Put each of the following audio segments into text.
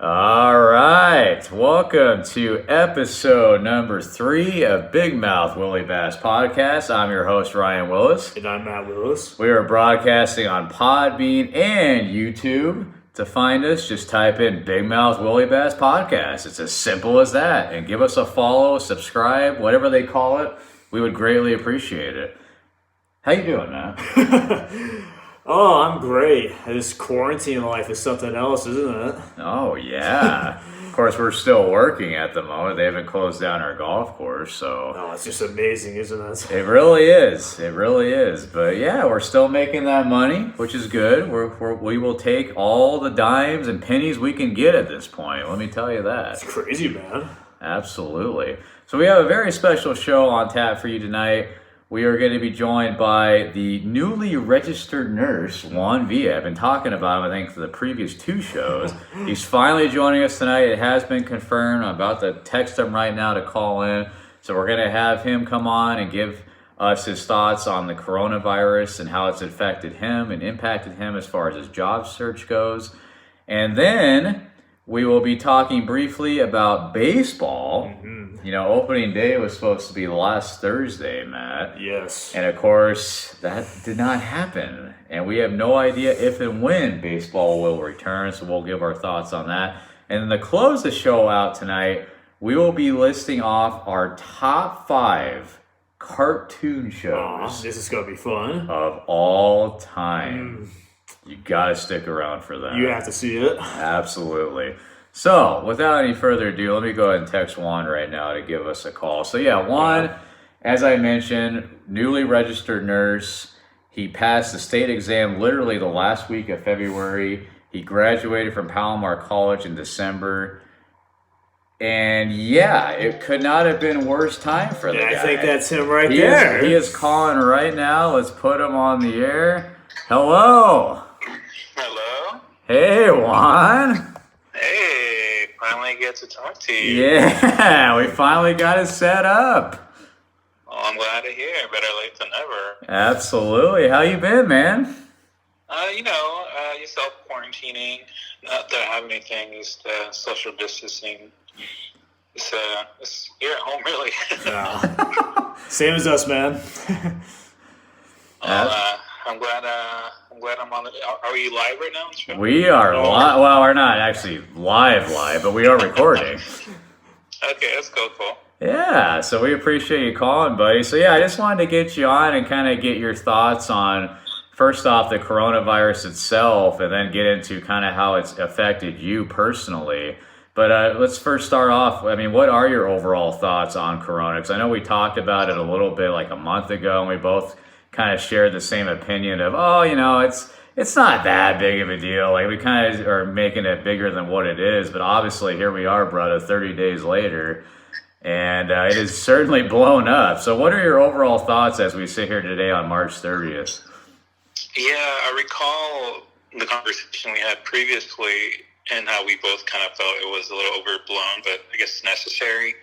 All right, welcome to episode number 3 of Big Mouth Willy Bass Podcast. I'm your host, Ryan Willis. And I'm Matt Willis. We are broadcasting on Podbean and YouTube. To find us, just type in Big Mouth Willy Bass Podcast. It's as simple as that. And give us a follow, subscribe, whatever they call it. We would greatly appreciate it. How you doing, man? Oh, I'm great. This quarantine life is something else, isn't it? Oh, yeah. Of course, we're still working at the moment. They haven't closed down our golf course, so... Oh, it's just amazing, isn't it? It really is. It really is. But yeah, we're still making that money, which is good. We will take all the dimes and pennies we can get at this point. Let me tell you that. It's crazy, man. Absolutely. So we have a very special show on tap for you tonight. We are going to be joined by the newly registered nurse, Juan Villa. I've been talking about him, I think, for the previous 2 shows. He's finally joining us tonight. It has been confirmed. I'm about to text him right now to call in. So we're going to have him come on and give us his thoughts on the coronavirus and how it's affected him and impacted him as far as his job search goes. And then we will be talking briefly about baseball. Mm-hmm. You know, opening day was supposed to be last Thursday, Matt. Yes. And of course, that did not happen. And we have no idea if and when baseball will return, so we'll give our thoughts on that. And then to close the show out tonight, we will be listing off our top 5 cartoon shows. This is going to be fun. Of all time. You gotta stick around for that. You have to see it. Absolutely. So, without any further ado, let me go ahead and text Juan right now to give us a call. So yeah, Juan, as I mentioned, newly registered nurse. He passed the state exam literally the last week of February. He graduated from Palomar College in December. And yeah, it could not have been worse time for the guy. I think that's him right there. He is calling right now. Let's put him on the air. Hello. Hello. Hey, Juan. Hey, finally get to talk to you. Yeah, we finally got it set up. Oh, I'm glad to hear. Better late than never. Absolutely. How you been, man? You self-quarantining. Not that I have anything, just social distancing. You're at home, really. Yeah. Same as us, man. I'm glad I'm on the... Are we live right now on the show? We are live. Well, we're not actually live, but we are recording. Okay, that's cool. Yeah, so we appreciate you calling, buddy. So yeah, I just wanted to get you on and kind of get your thoughts on, first off, the coronavirus itself, and then get into kind of how it's affected you personally. But let's first start off. I mean, what are your overall thoughts on corona? Because I know we talked about it a little bit like a month ago, and we both kind of shared the same opinion of, it's not that big of a deal. Like, we kind of are making it bigger than what it is. But obviously, here we are, brother, 30 days later, and it is certainly blown up. So what are your overall thoughts as we sit here today on March 30th? Yeah, I recall the conversation we had previously and how we both kind of felt it was a little overblown, but I guess necessary.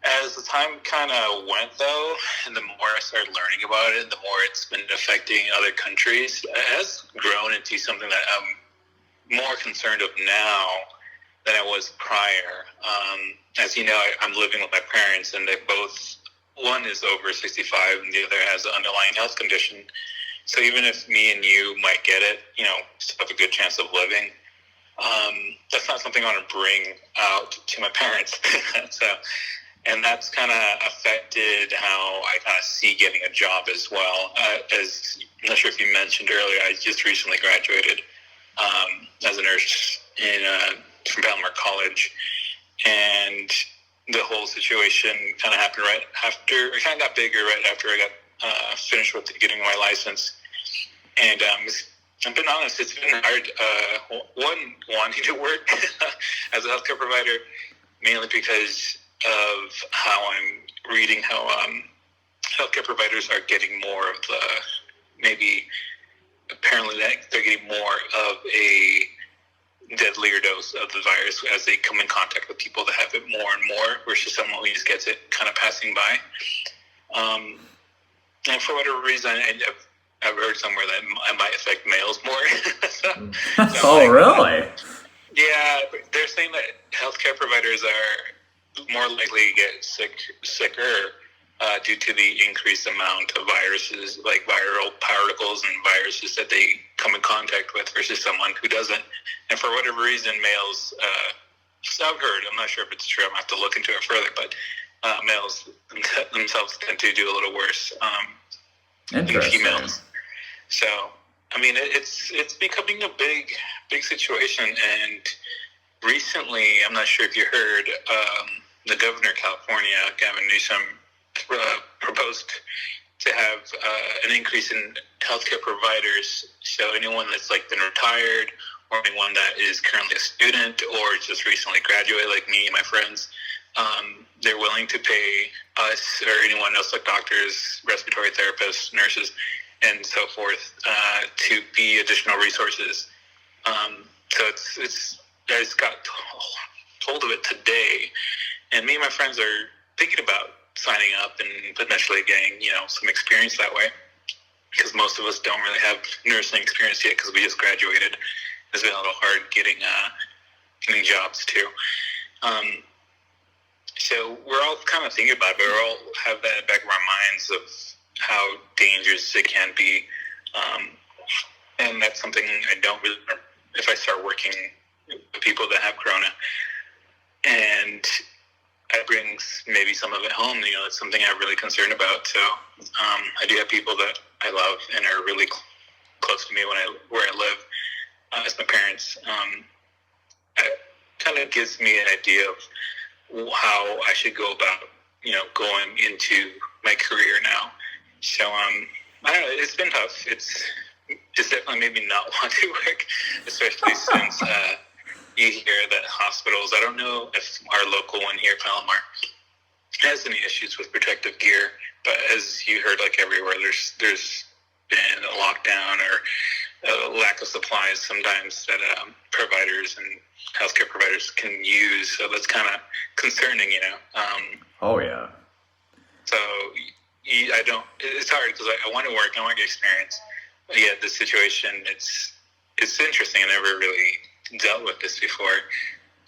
As the time kind of went, though, and the more I started learning about it, the more it's been affecting other countries, it has grown into something that I'm more concerned of now than I was prior. As you know, I'm living with my parents, and they both, one is over 65, and the other has an underlying health condition. So even if me and you might get it, still have a good chance of living. That's not something I want to bring out to my parents. And that's kind of affected how I kind of see getting a job as well. As I'm not sure if you mentioned earlier, I just recently graduated as a nurse from Palomar College, and the whole situation kind of happened right after. It kind of got bigger right after I got finished with getting my license. And I've been honest, it's been hard. Wanting to work as a healthcare provider, mainly because of how I'm reading how healthcare providers are getting more of apparently they're getting more of a deadlier dose of the virus as they come in contact with people that have it more and more, versus someone who just gets it kind of passing by. And for whatever reason, I've heard somewhere that it might affect males more. Really? Yeah, they're saying that healthcare providers are more likely to get sicker due to the increased amount of viruses, like viral particles and viruses that they come in contact with versus someone who doesn't. And for whatever reason, males, so I've heard, I'm not sure if it's true, I'm going to have to look into it further, but males themselves tend to do a little worse than females. So, I mean, it's becoming a big situation. And recently, I'm not sure if you heard, the governor of California, Gavin Newsom, proposed to have an increase in healthcare providers. So anyone that's like been retired, or anyone that is currently a student, or just recently graduated, like me and my friends, they're willing to pay us or anyone else, like doctors, respiratory therapists, nurses, and so forth, to be additional resources. So I just got told of it today, and me and my friends are thinking about signing up and potentially getting, some experience that way, because most of us don't really have nursing experience yet because we just graduated. It's been a little hard getting jobs too. So we're all kind of thinking about it, but we all have that in the back of our minds of how dangerous it can be. And that's something I don't really, if I start working with people that have corona, and I bring maybe some of it home, it's something I'm really concerned about. So I do have people that I love and are really close to me where I live, as my parents. It kind of gives me an idea of how I should go about, going into my career now. So I don't know, it's been tough. It's definitely made me not want to work, especially since you hear that hospitals, I don't know if our local one here, Palomar, has any issues with protective gear, but as you heard, like everywhere, there's been a lockdown or a lack of supplies sometimes that providers and healthcare providers can use. So that's kind of concerning, Oh, yeah. So it's hard because I want to work, I want to get experience. But yeah, this situation, it's interesting. I never really dealt with this before.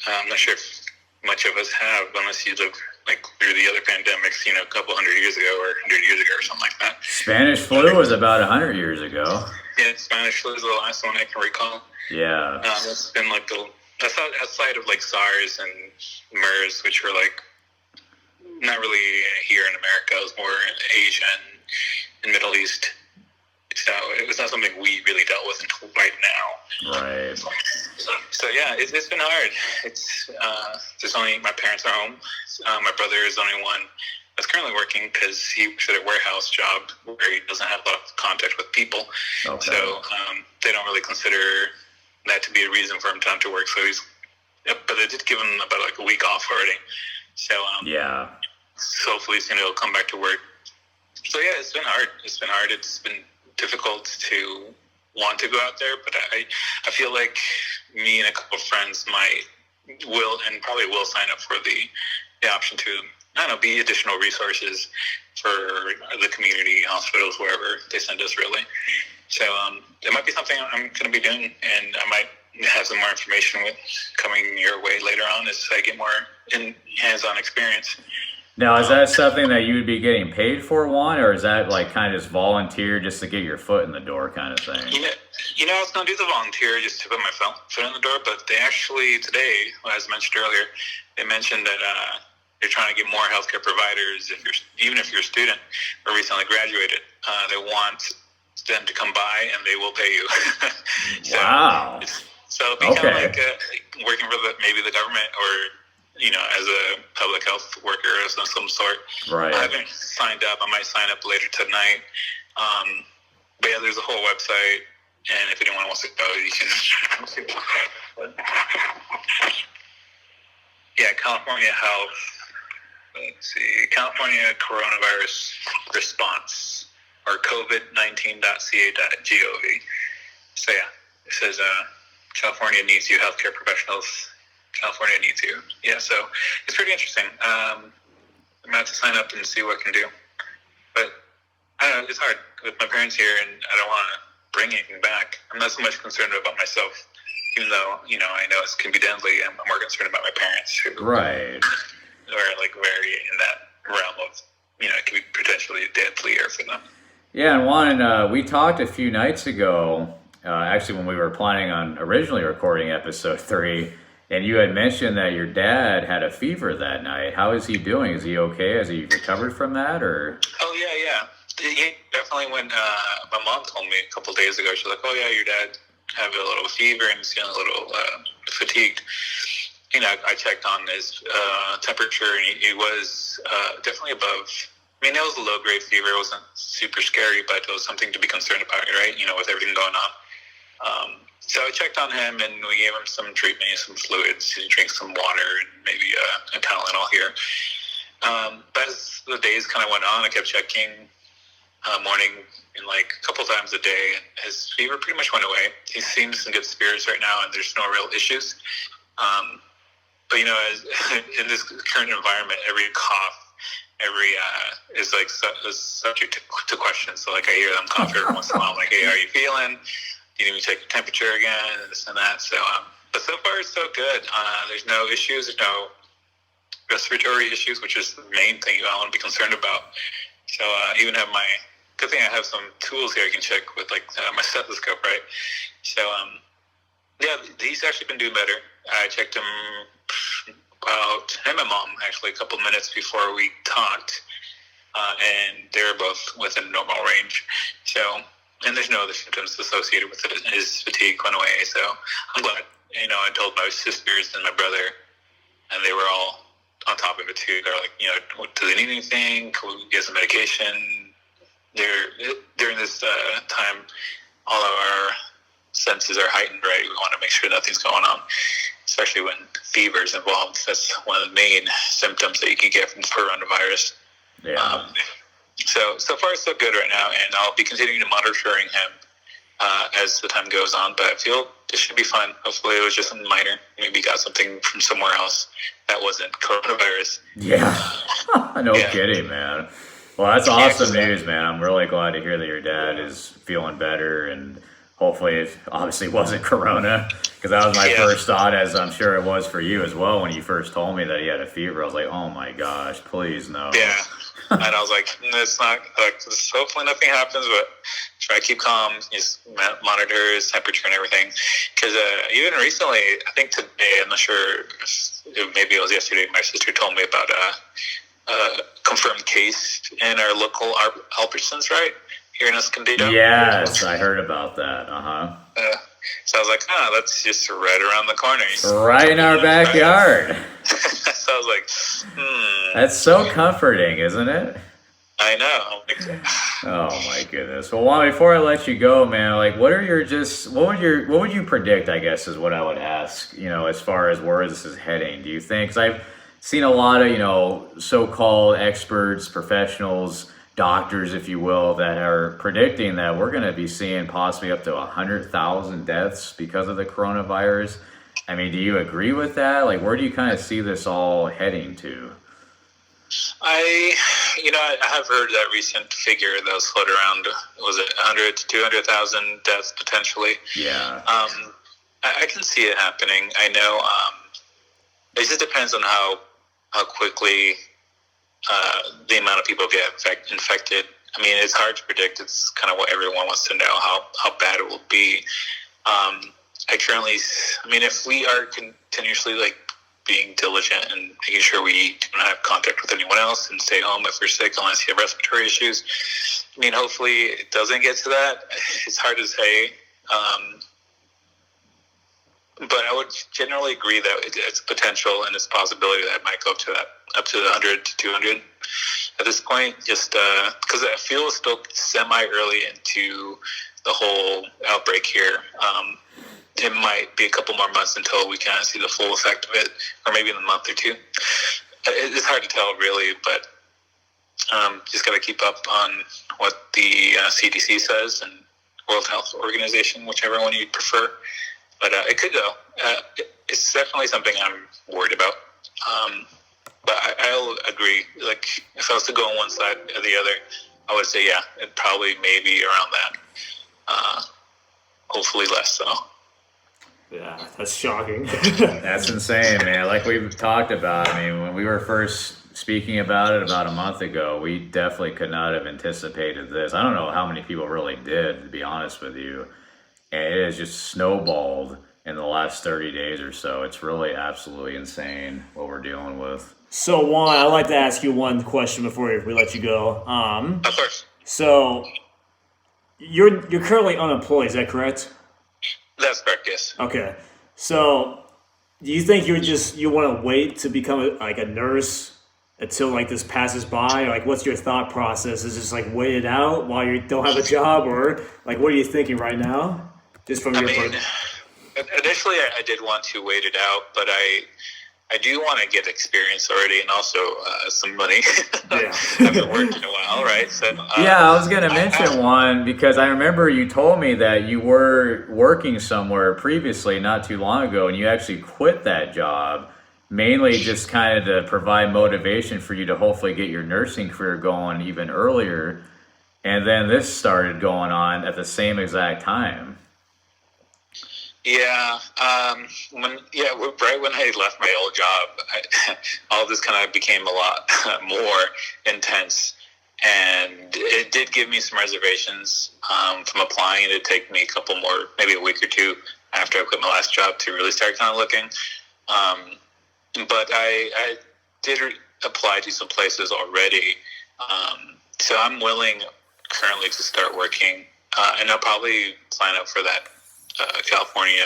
I'm not sure if much of us have, unless you live like through the other pandemics, a couple hundred years ago or 100 years ago or something like that. Spanish flu was about 100 years ago. Yeah, Spanish flu is the last one I can recall. Yeah. That's been like that's outside of like SARS and MERS, which were like not really here in America. It was more in Asia and Middle East. So it was not something we really dealt with until right now. Right. So yeah, it's been hard. It's there's only my parents are home. My brother is the only one that's currently working because he works at a warehouse job where he doesn't have a lot of contact with people. Okay. So they don't really consider that to be a reason for him to have to work. So but they did give him about like a week off already. So yeah. So hopefully soon he'll come back to work. So yeah, it's been hard. It's been difficult to want to go out there, but I feel like me and a couple of friends probably will sign up for the option to, I don't know, be additional resources for the community hospitals, wherever they send us, really. So it might be something I'm going to be doing, and I might have some more information coming your way later on as I get more hands-on experience. Now, is that something that you would be getting paid for, Juan, or is that like kind of just volunteer just to get your foot in the door kind of thing? I was going to do the volunteer just to put my foot in the door, but they actually today, as mentioned earlier, they mentioned that they're trying to get more healthcare providers. Even if you're a student or recently graduated, they want them to come by and they will pay you. Wow. So it'll be kind of like working for maybe the government or as a public health worker of some sort. Right. I haven't signed up. I might sign up later tonight. But yeah, there's a whole website, and if anyone wants to go, you can. Yeah, California Health. Let's see, California Coronavirus Response, or COVID-19.ca.gov. So yeah, it says California needs you, healthcare professionals. California needs you. Yeah, so it's pretty interesting. I'm about to sign up and see what I can do. But I don't know, it's hard with my parents here, and I don't want to bring anything back. I'm not so much concerned about myself even though, I know it can be deadly, I'm more concerned about my parents who Right. are like very in that realm of, it can be potentially deadlier for them. Yeah, and Juan, we talked a few nights ago, actually when we were planning on originally recording episode 3, and you had mentioned that your dad had a fever that night. How is he doing? Is he okay? Has he recovered from that, or? Oh, yeah. He definitely when my mom told me a couple of days ago, she's like, oh, yeah, your dad had a little fever and he's feeling a little fatigued. I checked on his temperature, and he was definitely above. I mean, it was a low-grade fever. It wasn't super scary, but it was something to be concerned about, right? With everything going on. So I checked on him, and we gave him some treatment, some fluids. He drank some water and maybe a Tylenol here. But as the days kind of went on, I kept checking morning and like a couple times a day. His fever pretty much went away. He seems in good spirits right now, and there's no real issues. But as in this current environment, every cough, is like is subject to questions. So like I hear them cough every once in a while. I'm like, hey, how are you feeling? Do you need me to take your temperature again? And this and that. So, but so far it's so good. There's no issues. There's no respiratory issues, which is the main thing I want to be concerned about. So even have good thing I have some tools here I can check with like my stethoscope, right? So yeah, he's actually been doing better. I checked him about him and mom actually a couple minutes before we talked, and they were both within normal range. So, and there's no other symptoms associated with it. His fatigue went away. So I'm glad. I told my sisters and my brother, and they were all on top of it too. They're like, do they need anything? Can we get some medication? During this time, all of our senses are heightened, right? We want to make sure nothing's going on, especially when fever is involved. That's one of the main symptoms that you can get from coronavirus. Yeah. So far so good right now, and I'll be continuing to monitoring him as the time goes on, but I feel this should be fun. Hopefully it was just something minor. Maybe got something from somewhere else that wasn't coronavirus. Yeah. No kidding, man. Well, that's awesome news, man. I'm really glad to hear that your dad is feeling better, and hopefully it obviously wasn't corona, because that was my first thought, as I'm sure it was for you as well when you first told me that he had a fever. I was like, oh my gosh, please no. Yeah. And I was like, it's not, like, hopefully nothing happens, but try to keep calm, just monitor his temperature and everything. Because even recently, I think today, I'm not sure, maybe it was yesterday, my sister told me about a confirmed case in our local Albertsons, right? Here in Escondido. Yes, I heard about that. So I was like, that's just right around the corner. Right in our backyard. So I was like, That's so comforting, isn't it? I know. Oh my goodness. Well, Juan, before I let you go, man, like, what would you predict, I guess, is what I would ask, as far as where this is heading? Do you think, because I've seen a lot of, so-called experts, professionals, doctors, if you will, that are predicting that we're going to be seeing possibly up to 100,000 deaths because of the coronavirus. I mean, do you agree with that? Like, where do you kind of see this all heading to? I have heard that recent figure that was floated around. Was it 100 to 200,000 deaths potentially? Yeah. I can see it happening. I know. It just depends on how quickly the amount of people get infected. I mean, it's hard to predict. It's kind of what everyone wants to know, how bad it will be. If we are continuously being diligent and making sure we do not have contact with anyone else and stay home if we're sick unless you have respiratory issues, hopefully it doesn't get to that. It's hard to say. But I would generally agree that it's potential and it's a possibility that it might go up to 100 to 200 at this point, just because I feel it's still semi-early into the whole outbreak here. It might be a couple more months until we kind of see the full effect of it, or maybe in a month or two. It's hard to tell, really, but just got to keep up on what the CDC says and World Health Organization, whichever one you prefer. But it could go. It's definitely something I'm worried about. But I'll agree. Like, if I was to go on one side or the other, I would say, it probably maybe around that. Hopefully less so. Yeah, that's shocking. That's insane, man. Like we've talked about, I mean, when we were first speaking about it about a month ago, we definitely could not have anticipated this. I don't know how many people really did, to be honest with you. And it has just snowballed in the last 30 days or so. It's really absolutely insane what we're dealing with. So, Juan, I'd like to ask you one question before we let you go. Of course. So, you're currently unemployed, is that correct? That's correct, yes. Okay. So, do you think you want to wait to become a nurse until like this passes by? Or, like, what's your thought process? Is just like wait it out while you don't have a job, or like what are you thinking right now? Just from your part. Initially I did want to wait it out, but I do want to get experience already, and also some money. Yeah. I've been working a while, right? So Yeah, I was going to mention one because I remember you told me that you were working somewhere previously not too long ago, and you actually quit that job mainly just kind of to provide motivation for you to hopefully get your nursing career going even earlier. And then this started going on at the same exact time. Yeah, right when I left my old job, all this kind of became a lot more intense, and it did give me some reservations from applying. It did take me a couple more, maybe a week or two after I quit my last job to really start kind of looking. But I did apply to some places already, so I'm willing currently to start working, and I'll probably sign up for that California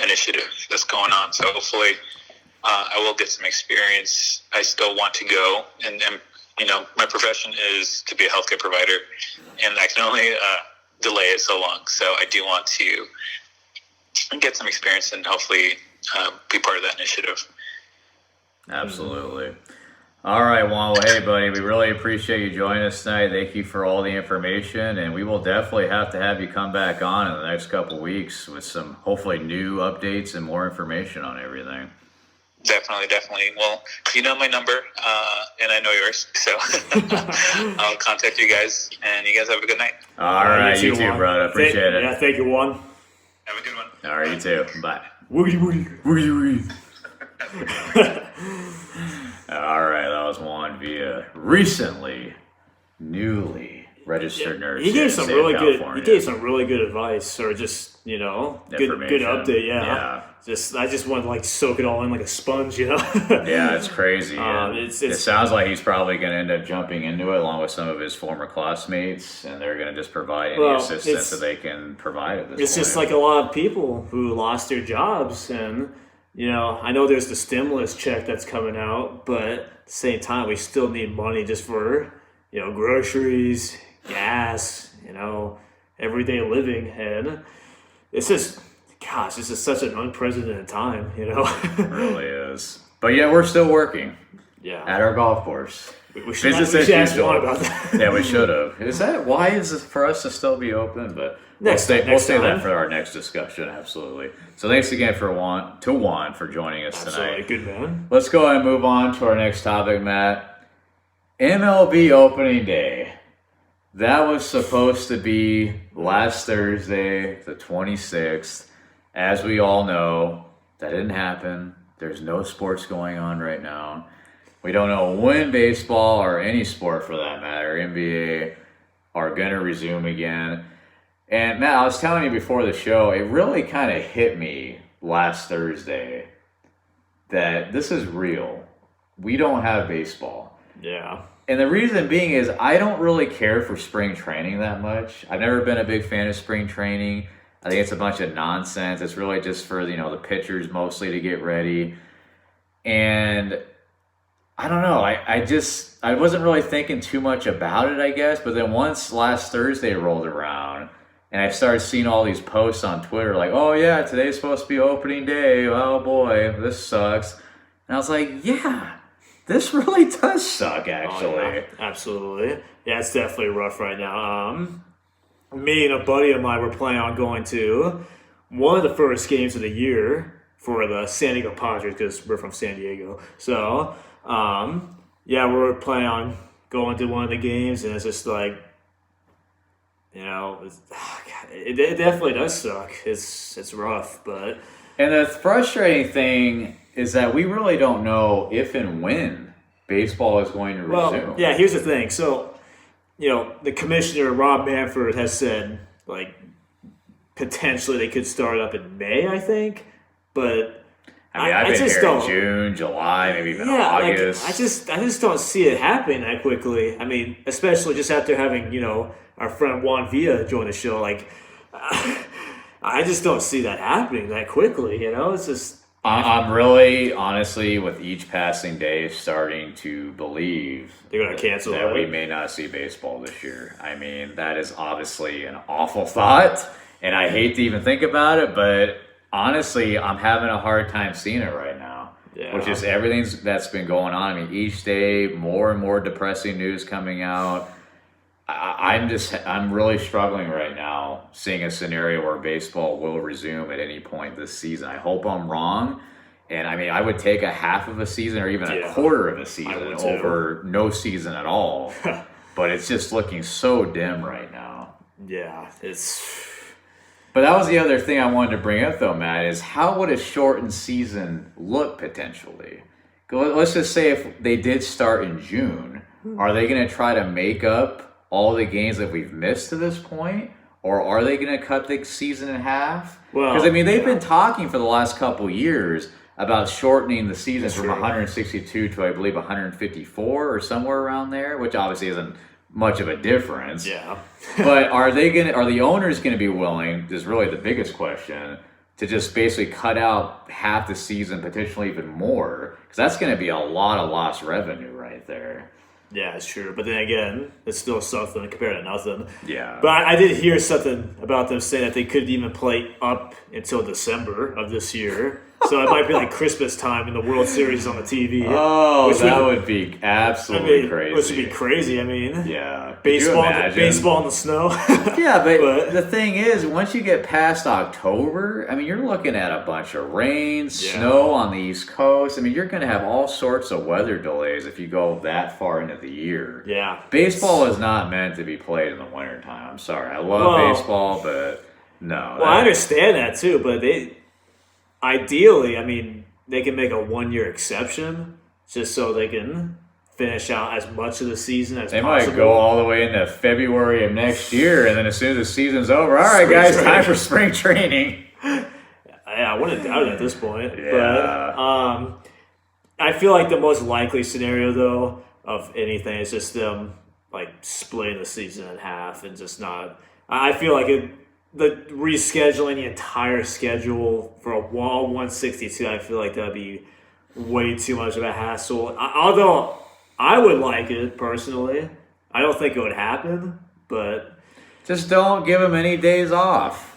initiative that's going on. So hopefully I will get some experience. I still want to go, and my profession is to be a healthcare provider, and I can only delay it so long. So I do want to get some experience and hopefully be part of that initiative. Absolutely. All right, Juan. Well, hey, buddy, we really appreciate you joining us tonight. Thank you for all the information, and we will definitely have to have you come back on in the next couple weeks with some hopefully new updates and more information on everything. Definitely. Well, you know my number, and I know yours, so I'll contact you guys, and you guys have a good night. All right, you too, brother. Appreciate it. Yeah, thank you, Juan. Have a good one. All right, you too. Bye. Woogie. All right, that was Juan Villa, newly registered nurse. He gave some really good. California. He gave some really good advice, or just good update. Yeah. I just want to like soak it all in like a sponge, Yeah, it's crazy. It sounds like he's probably going to end up jumping into it along with some of his former classmates, and they're going to just provide any assistance that they can provide at this point. It's just like a lot of people who lost their jobs, and I know there's the stimulus check that's coming out, but at the same time, we still need money just for groceries, gas, everyday living, and it's just. Gosh, this is such an unprecedented time, It really is. But yeah, we're still working. Yeah. At our golf course. We should ask Juan about that. Yeah, we should have. Why is this for us to still be open? But we'll say that for our next discussion, absolutely. So thanks again to Juan for joining us tonight. Absolutely, good man. Let's go ahead and move on to our next topic, Matt. MLB opening day. That was supposed to be last Thursday, the 26th. As we all know, that didn't happen. There's no sports going on right now. We don't know when baseball or any sport for that matter, NBA, are going to resume again. And Matt, I was telling you before the show, it really kind of hit me last Thursday that this is real. We don't have baseball. Yeah. And the reason being is I don't really care for spring training that much. I've never been a big fan of spring training. I think it's a bunch of nonsense. It's really just for, the pitchers mostly to get ready. And I don't know. I wasn't really thinking too much about it, I guess. But then once last Thursday rolled around and I started seeing all these posts on Twitter like, oh yeah, today's supposed to be opening day. Oh boy, this sucks. And I was like, yeah, this really does suck actually. Oh, yeah, absolutely. Yeah, it's definitely rough right now. Me and a buddy of mine were planning on going to one of the first games of the year for the San Diego Padres because we're from San Diego. So, we're planning on going to one of the games, and it's just like, it definitely does suck. It's rough, but And the frustrating thing is that we really don't know if and when baseball is going to resume. Well, yeah, here's the thing. So, the commissioner, Rob Manfred, has said, potentially they could start up in May, I think. But I've been just here don't. in June, July, maybe even August. I just don't see it happening that quickly. I mean, especially just after having, our friend Juan Villa join the show. I just don't see that happening that quickly, It's just... I'm really, honestly, with each passing day, starting to believe they're going to cancel that we may not see baseball this year. I mean, that is obviously an awful thought, and I hate to even think about it, but honestly, I'm having a hard time seeing it right now. Yeah. Which is everything that's been going on. I mean, each day, more and more depressing news coming out. I'm really struggling right now seeing a scenario where baseball will resume at any point this season. I hope I'm wrong. And I would take a half of a season or even a quarter of a season over no season at all. But it's just looking so dim right now. Yeah, But that was the other thing I wanted to bring up, though, Matt, is how would a shortened season look potentially? Let's just say if they did start in June, are they going to try to make up all the games that we've missed to this point? Or are they going to cut the season in half? Because, they've been talking for the last couple years about shortening the season from 162 to, I believe, 154 or somewhere around there, which obviously isn't much of a difference. Yeah. But are the owners going to be willing, is really the biggest question, to just basically cut out half the season, potentially even more? Because that's going to be a lot of lost revenue right there. Yeah, it's true. But then again, it's still something compared to nothing. Yeah. But I did hear something about them saying that they could even play up until December of this year. So it might be like Christmas time and the World Series on the TV. Oh, that would be absolutely crazy. Which would be crazy. Yeah. Baseball in the snow. Yeah, but the thing is, once you get past October, you're looking at a bunch of rain, snow on the East Coast. You're going to have all sorts of weather delays if you go that far into the year. Yeah. Baseball is not meant to be played in the wintertime. I'm sorry. I love baseball, but no. Well, I understand that too, but ideally, they can make a 1-year exception just so they can finish out as much of the season as possible. They might go all the way into February of next year, and then as soon as the season's over, all right, guys, time for spring training. Yeah, I wouldn't doubt it at this point. Yeah. But I feel like the most likely scenario, though, of anything is just them splitting the season in half and just not. I feel like the rescheduling the entire schedule for a 162, I feel like that'd be way too much of a hassle. Although I would like it personally, I don't think it would happen. But just don't give them any days off.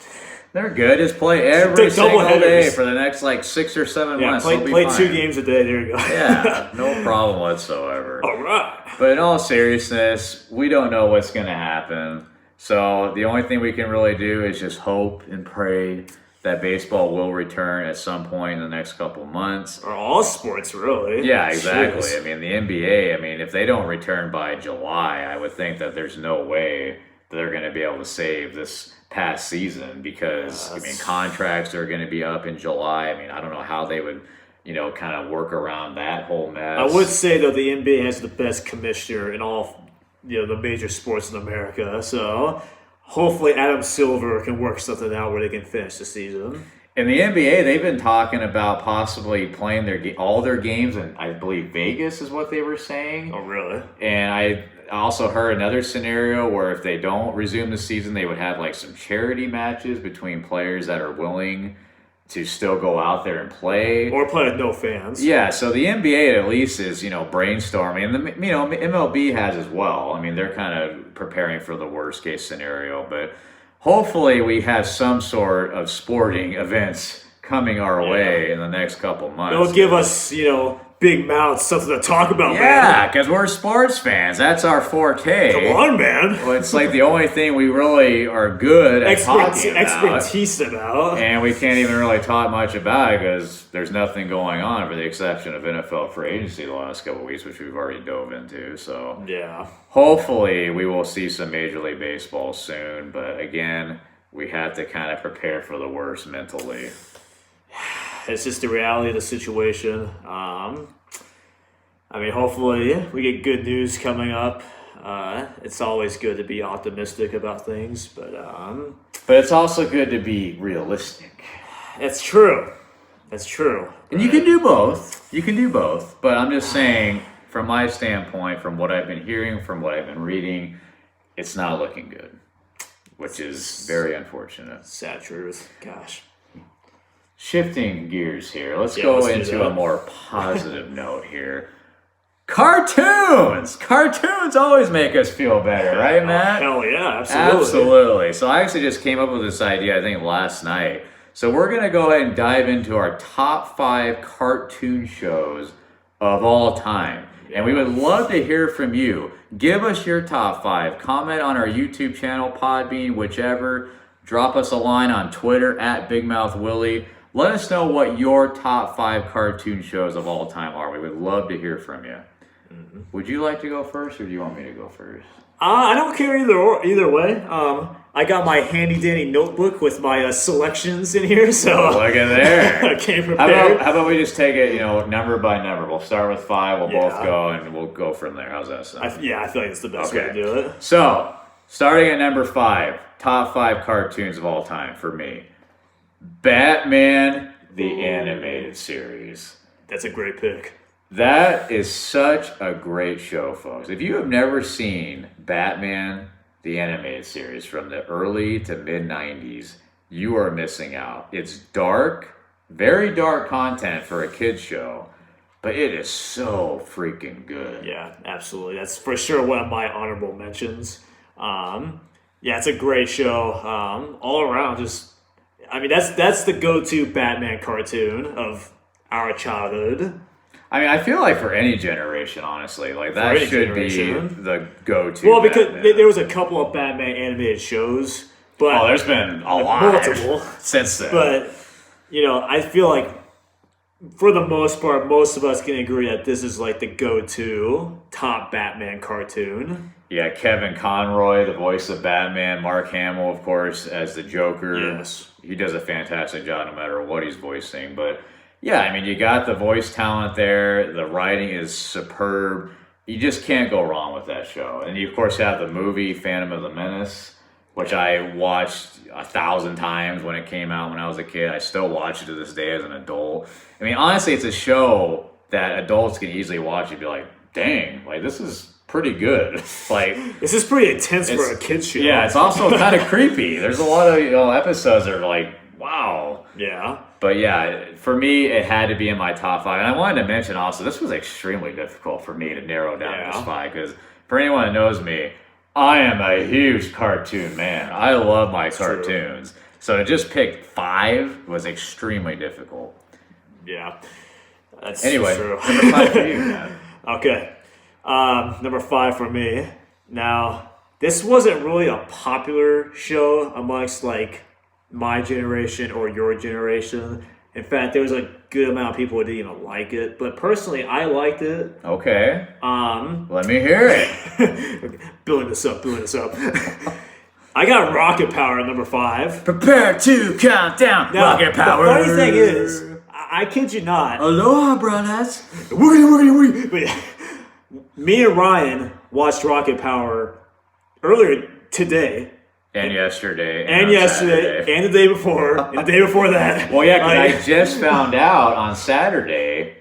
They're good. Just play every single day for the next 6 or 7 months. Play 2 games a day. There you go. Yeah, no problem whatsoever. All right. But in all seriousness, we don't know what's going to happen. So the only thing we can really do is just hope and pray that baseball will return at some point in the next couple months. Or all sports, really. Yeah, exactly. Jeez. The NBA, if they don't return by July, I would think that there's no way that they're going to be able to save this past season because, contracts are going to be up in July. I don't know how they would, kind of work around that whole mess. I would say, though, the NBA has the best commissioner in all the major sports in America. So hopefully Adam Silver can work something out where they can finish the season. In the NBA, they've been talking about possibly playing all their games, and I believe Vegas is what they were saying. Oh, really? And I also heard another scenario where if they don't resume the season, they would have some charity matches between players that are willing to still go out there and play. Or play with no fans. Yeah, so the NBA at least is, brainstorming. And, MLB has as well. They're kind of preparing for the worst case scenario. But hopefully we have some sort of sporting events coming our way in the next couple months. It'll give us, big mouths, something to talk about, man. Yeah, because we're sports fans. That's our forte. Come on, man. Well, it's the only thing we really are good at talking about. Expertise about. And we can't even really talk much about it because there's nothing going on for the exception of NFL free agency the last couple of weeks, which we've already dove into. So yeah, hopefully we will see some Major League Baseball soon. But again, we have to kind of prepare for the worst mentally. it's just the reality of the situation. I mean, hopefully we get good news coming up. It's always good to be optimistic about things, but it's also good to be realistic. That's true. That's true. And you can do both. You can do both. But I'm just saying, from my standpoint, from what I've been hearing, from what I've been reading, it's not looking good, which is very unfortunate. Sad truth. Gosh. Shifting gears here, let's go let's into a more positive note here. Cartoons! Cartoons always make us feel better, right, Matt? Hell yeah, absolutely. Absolutely. So I actually just came up with this idea, I think, last night. So we're going to go ahead and dive into our top 5 cartoon shows of all time. And we would love to hear from you. Give us your top 5. Comment on our YouTube channel, Podbean, whichever. Drop us a line on Twitter at BigMouthWilly. Let us know what your top 5 cartoon shows of all time are. We would love to hear from you. Mm-hmm. Would you like to go first, or do you want me to go first? I don't care either way. I got my handy dandy notebook with my selections in here, so look at there. I came prepared. How about we just take it, number by number? We'll start with 5. We'll both go, and we'll go from there. How's that sound? I feel like it's the best way to do it. So, starting at number 5, top 5 cartoons of all time for me. Batman the Animated Series. That's a great pick. That is such a great show, folks. If you have never seen Batman the Animated Series from the early to mid-90s, you are missing out. It's dark, very dark content for a kid's show, but it is so freaking good. Yeah, absolutely. That's for sure one of my honorable mentions. It's a great show. All around, that's the go-to Batman cartoon of our childhood. I mean, I feel like for any generation, honestly, like that should be the go-to. Well, because there was a couple of Batman animated shows, but there's been a lot multiple since then. But I feel like for the most part, most of us can agree that this is like the go-to top Batman cartoon. Yeah, Kevin Conroy, the voice of Batman, Mark Hamill, of course, as the Joker. Yes, he does a fantastic job no matter what he's voicing, but. Yeah, I mean, you got the voice talent there. The writing is superb. You just can't go wrong with that show. And you, of course, have the movie Phantom of the Menace, which I watched 1,000 times when it came out when I was a kid. I still watch it to this day as an adult. I mean, honestly, it's a show that adults can easily watch and be like, dang, like, this is pretty good. Like, this is pretty intense for a kid's show. Yeah, it's also kind of creepy. There's a lot of episodes that are like, wow. Yeah. But yeah, for me, it had to be in my top 5. And I wanted to mention also, this was extremely difficult for me to narrow down this 5. Because for anyone that knows me, I am a huge cartoon man. I love my cartoons. True. So to just pick 5 was extremely difficult. Yeah. That's anyway, true. number 5 for you, man. Okay. Number 5 for me. Now, this wasn't really a popular show amongst my generation or your generation. In fact, there was a good amount of people who didn't even like it. But personally, I liked it. Okay. Let me hear it. Building this up. I got Rocket Power at number 5. Prepare to count down. Now, Rocket Power. The funny thing is, I kid you not. Aloha, brothers. But me and Ryan watched Rocket Power earlier today. And yesterday. And yesterday. And the day before. And the day before that. Well, yeah, because I just found out on Saturday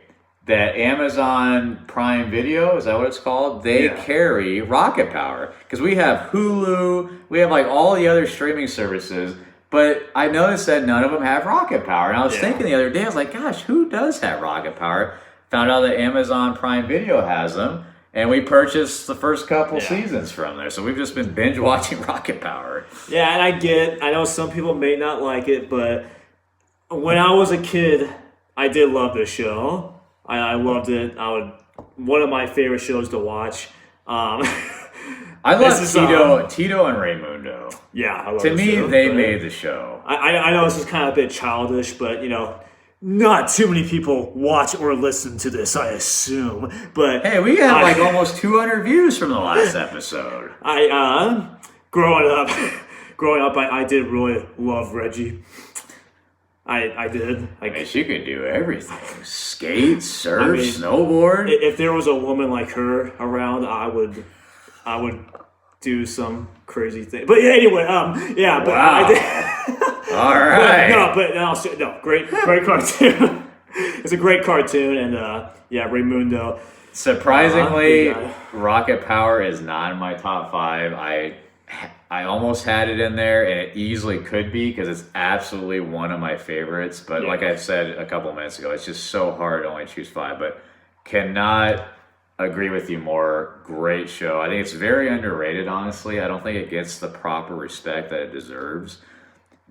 that Amazon Prime Video, is that what it's called? They carry Rocket Power. Because we have Hulu, we have all the other streaming services, but I noticed that none of them have Rocket Power. And I was thinking the other day, I was like, gosh, who does have Rocket Power? Found out that Amazon Prime Video has them. And we purchased the first couple seasons from there. So we've just been binge watching Rocket Power. Yeah, and I know some people may not like it, but when I was a kid, I did love this show. I loved it. One of my favorite shows to watch. I love Tito and Raymundo. Yeah, I love To me, they made the show. I know this is kind of a bit childish, but not too many people watch or listen to this, I assume. But hey, we have almost 200 views from the last episode. Growing up, I did really love Reggie. I did. I mean, she could do everything: skate, surf, snowboard. If there was a woman like her around, I would do some crazy thing. But yeah, anyway, yeah. But Wow. I did. All right. No, great cartoon. It's a great cartoon, and yeah, Raymundo. Surprisingly, Big guy. Rocket Power is not in my top 5. I almost had it in there, and it easily could be because it's absolutely one of my favorites. But like I said a couple minutes ago, it's just so hard to only choose 5. But cannot agree with you more. Great show. I think it's very underrated, honestly. I don't think it gets the proper respect that it deserves.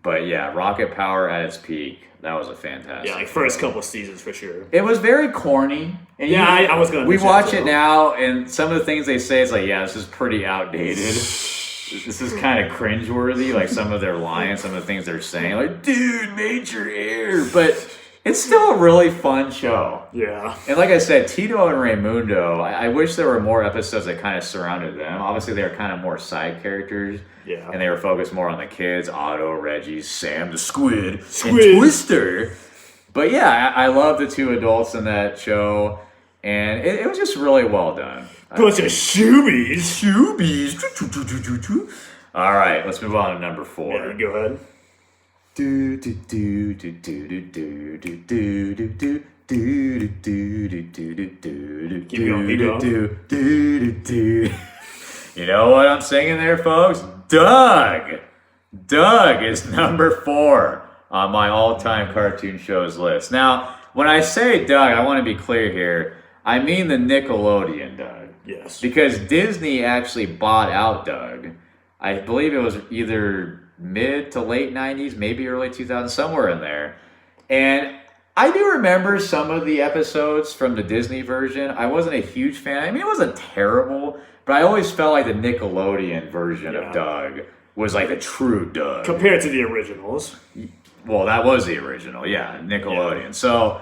But yeah, Rocket Power at its peak, that was a fantastic. Yeah, like first couple seasons for sure. It was very corny. And Yeah, I was gonna. we mention watch that, it too. now, and some of the things they say is like, yeah, this is pretty outdated. This is kind of cringeworthy, like some of their lines, some of the things they're saying, like, dude, major error. But it's still a really fun show. Yeah. And like I said, Tito and Raymundo, I wish there were more episodes that kind of surrounded them. Obviously, they were kind of more side characters. Yeah. And they were focused more on the kids, Otto, Reggie, Sam, the Squid, Squid. and Twister. But yeah, I love the 2 adults in that show. And it was just really well done. Bunch of shoobies. Shoobies. All right, let's move on to number 4. Yeah, go ahead. Do do do do do do do do do do do. Keep going. You know what I'm singing there, folks? Doug! Doug is number 4 on my all-time cartoon shows list. Now, when I say Doug, I want to be clear here. I mean the Nickelodeon Doug. Yes. Because Disney actually bought out Doug. I believe it was either mid to late 90s, maybe early 2000s, somewhere in there. And I do remember some of the episodes from the Disney version. I wasn't a huge fan. I mean, it wasn't terrible, but I always felt like the Nickelodeon version of Doug was like the true Doug. Compared to the originals. Well, that was the original, yeah, Nickelodeon. Yeah. So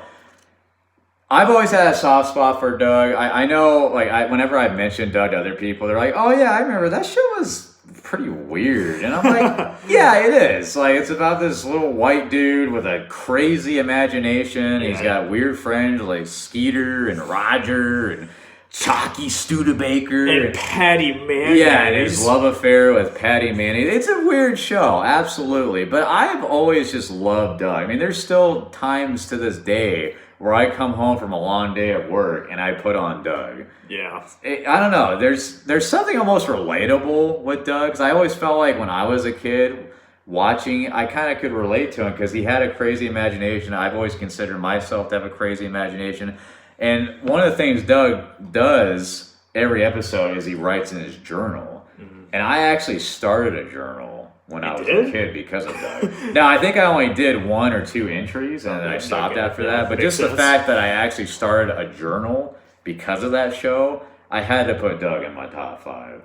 I've always had a soft spot for Doug. I know, like, whenever I mention Doug to other people, they're like, oh yeah, I remember that show was pretty weird. And I'm like, yeah, it is. Like, it's about this little white dude with a crazy imagination. He's got weird friends like Skeeter and Roger and Chalky Studebaker. And Patty Mayonnaise. Yeah, and his love affair with Patty Mayonnaise. It's a weird show, absolutely. But I've always just loved Doug. I mean, there's still times to this day where I come home from a long day at work and I put on Doug. Yeah. I don't know. There's something almost relatable with Doug. 'Cause I always felt like when I was a kid watching, I kind of could relate to him because he had a crazy imagination. I've always considered myself to have a crazy imagination. And one of the things Doug does every episode is he writes in his journal. Mm-hmm. And I actually started a journal when I was a kid because of Doug. Now, I think I only did 1 or 2 entries and then I stopped after that. But just the fact that I actually started a journal because of that show, I had to put Doug in my top 5.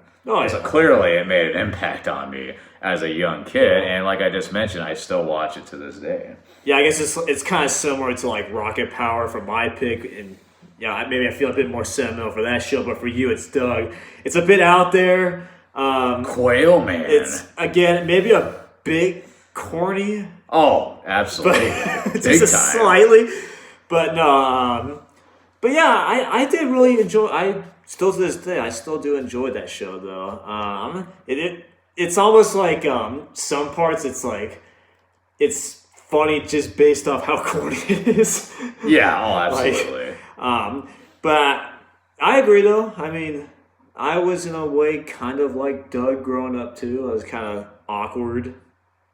So clearly it made an impact on me as a young kid. And like I just mentioned, I still watch it to this day. Yeah, I guess it's kind of similar to like Rocket Power for my pick. And yeah, maybe I feel a bit more sentimental for that show. But for you, it's Doug. It's a bit out there. Quail Man. It's, again, maybe a bit corny. Oh, absolutely. But just slightly. But no, but yeah, I did really enjoy, I still to this day, I still do enjoy that show though. It's almost like, some parts it's like, it's funny just based off how corny it is. Yeah, oh, absolutely. But I agree though. I mean, I was in a way kind of like Doug growing up too. I was kind of awkward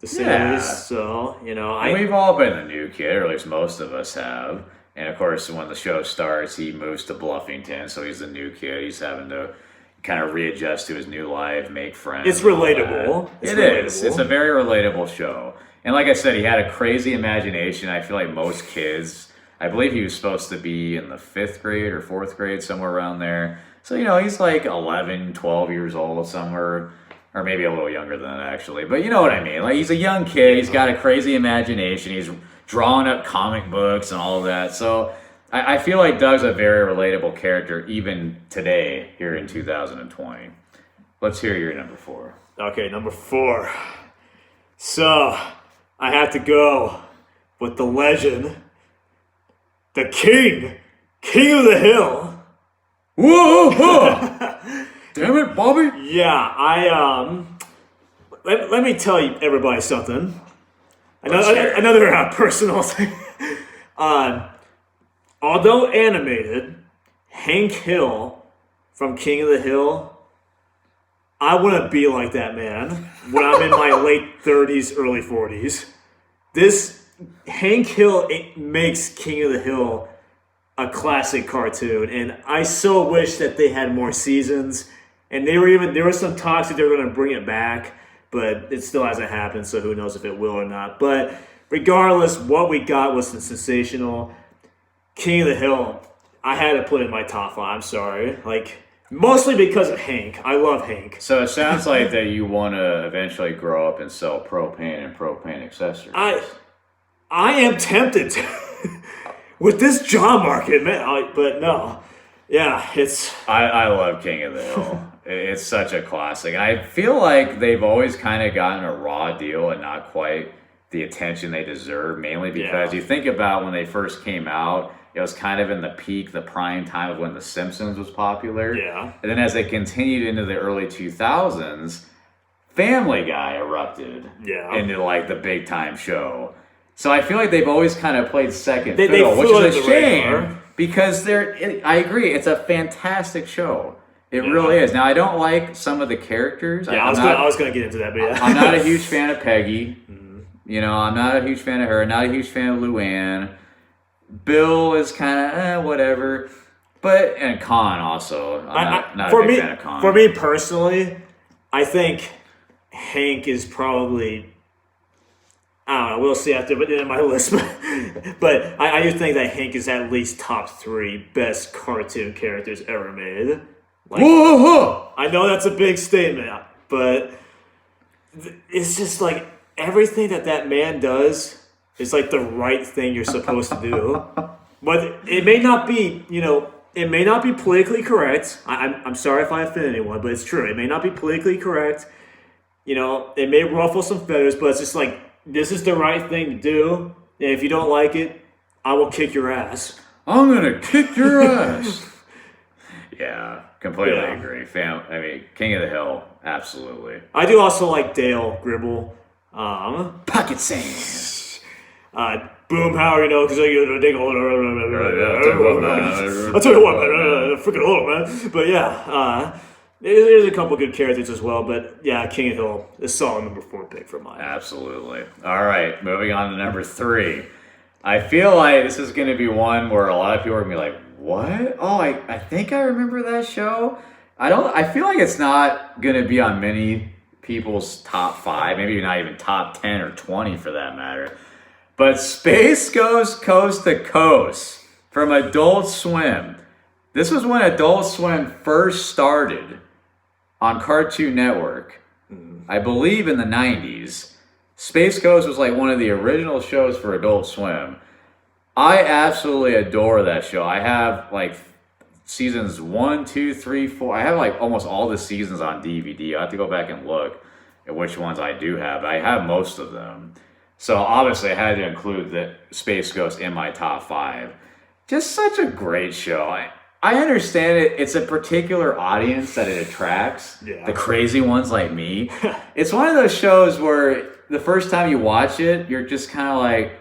to say the least. So, you know, we've all been a new kid, or at least most of us have. And of course, when the show starts, he moves to Bluffington, so he's a new kid. He's having to kind of readjust to his new life, make friends. It's relatable. It is. It's a very relatable show. And like I said, he had a crazy imagination. I feel like most kids, I believe he was supposed to be in the 5th grade or 4th grade, somewhere around there. So, you know, he's like 11, 12 years old somewhere, or maybe a little younger than that, actually. But you know what I mean. Like, he's a young kid. He's got a crazy imagination. He's drawing up comic books and all of that. So I feel like Doug's a very relatable character even today here in 2020. Let's hear your number 4. Okay, number 4. So I have to go with the legend, the king of the hill. Whoa! Damn it, Bobby! Yeah, let me tell you, everybody, something. Let's hear it. Another personal thing. Although animated, Hank Hill from King of the Hill, I want to be like that man when I'm in my late 30s, early 40s. This Hank Hill, it makes King of the Hill a classic cartoon, and I so wish that they had more seasons. And there were some talks that they were going to bring it back, but it still hasn't happened, so who knows if it will or not. But regardless, what we got was sensational. King of the Hill, I had to put in my top 5. I'm sorry, mostly because of Hank. I love Hank. So it sounds like that you want to eventually grow up and sell propane and propane accessories. I am tempted to. With this job market, man. But no, yeah, it's. I love King of the Hill. It's such a classic. I feel like they've always kind of gotten a raw deal and not quite the attention they deserve, mainly because you think about when they first came out, it was kind of in the prime time of when The Simpsons was popular. Yeah. And then as they continued into the early 2000s, Family Guy erupted into the big time show. So I feel like they've always kind of played second fiddle, which is a shame because I agree, it's a fantastic show. It really is. Now, I don't like some of the characters. Yeah, I was going to get into that, but yeah. I'm not a huge fan of Peggy. I'm not a huge fan of her. Not a huge fan of Luann. Bill is kind of whatever. And Con also. I'm not a big fan of Con. For me personally, I think Hank is probably... I don't know. We'll see after in my list, but I do think that Hank is at least top 3 best cartoon characters ever made. Whoa! I know that's a big statement, but it's just everything that man does is the right thing you're supposed to do. But it may not be, it may not be politically correct. I'm sorry if I offend anyone, but it's true. It may not be politically correct. It may ruffle some feathers, but it's just this is the right thing to do, and if you don't like it, I will kick your ass. I'm gonna kick your ass. Yeah, completely agree. King of the Hill, absolutely. I do also like Dale Gribble. Pocket Sand. Boomhauer, because I dig all. I'll tell you what, man, freaking old, man. But yeah, there's a couple good characters as well, but yeah, King of Hill is solid number 4 pick for mine. Absolutely. All right, moving on to number 3. I feel like this is going to be one where a lot of people are going to be like, what? Oh, I think I remember that show. I feel like it's not going to be on many people's top 5, maybe not even top 10 or 20 for that matter. But Space Ghost Coast to Coast from Adult Swim. This was when Adult Swim first started on Cartoon Network, I believe in the 90s. Space Ghost was one of the original shows for Adult Swim. I absolutely adore that show. I have seasons 1, 2, 3, 4. I have almost all the seasons on DVD. I have to go back and look at which ones I do have. I have most of them. So obviously I had to include the Space Ghost in my top 5. Just such a great show. I understand it. It's a particular audience that it attracts. Yeah. The crazy ones like me. It's one of those shows where the first time you watch it, you're just kind of like,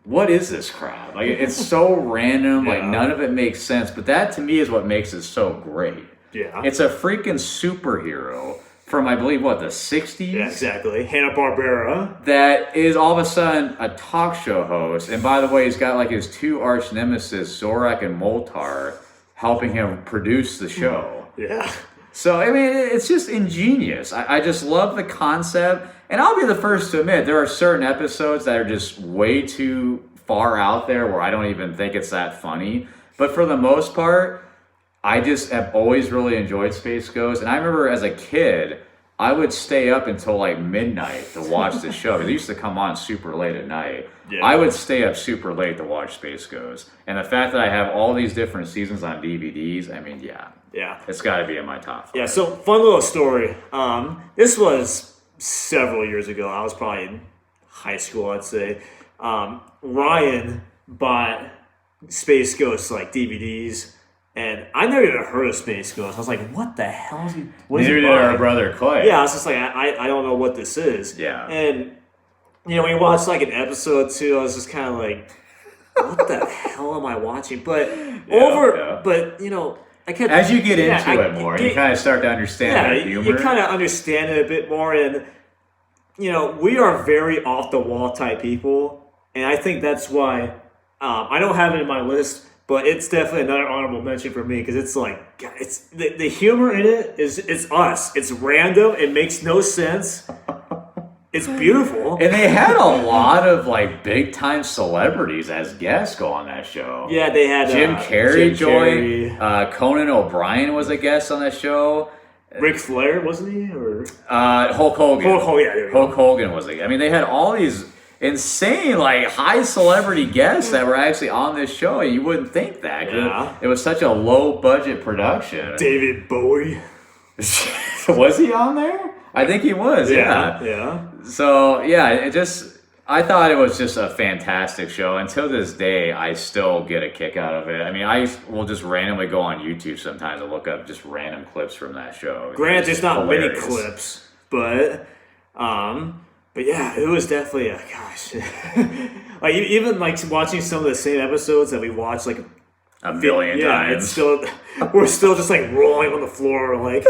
what is this crap? It's so random. None of it makes sense. But that to me is what makes it so great. Yeah. It's a freaking superhero from, I believe, the 60s? Yeah, exactly. Hanna-Barbera. That is all of a sudden a talk show host. And by the way, he's got his 2 arch nemesis, Zorak and Moltar, helping him produce the show. Yeah. So, it's just ingenious. I just love the concept. And I'll be the first to admit, there are certain episodes that are just way too far out there where I don't even think it's that funny. But for the most part, I just have always really enjoyed Space Ghost. And I remember as a kid, I would stay up until midnight to watch the show. Because it used to come on super late at night. Yeah. I would stay up super late to watch Space Ghost. And the fact that I have all these different seasons on DVDs, yeah, it's got to be in my top 5. Yeah, so fun little story. This was several years ago. I was probably in high school, I'd say. Ryan bought Space Ghost like DVDs, and I never even heard of Space Ghost. I was like, "What the hell is he?" Neither did our brother Clay. Yeah, I was just like, I don't know what this is. Yeah. And when you watch like an episode too, I was just kind of like, "What the hell am I watching?" But but I kept as you get into it more, you kind of start to understand the humor. You kind of understand it a bit more, and we are very off the wall type people, and I think that's why I don't have it in my list. But it's definitely another honorable mention for me because it's like it's the humor in it it's us. It's random. It makes no sense. It's beautiful. And they had a lot of like big time celebrities as guests go on that show. Yeah, they had Jim Carrey joined. Conan O'Brien was a guest on that show. Ric Flair, wasn't he? Or Hulk Hogan. Hulk Hogan was I mean, they had all these insane, like high celebrity guests that were actually on this show. You wouldn't think that. Yeah. It was such a low budget production. David Bowie. Was he on there? I think he was. Yeah. So I thought it was just a fantastic show. Until this day, I still get a kick out of it. I mean, I will just randomly go on YouTube sometimes and look up just random clips from that show. Granted, it's not many clips, but yeah, it was definitely like even like watching some of the same episodes that we watched like a million times. We're still just like rolling on the floor, like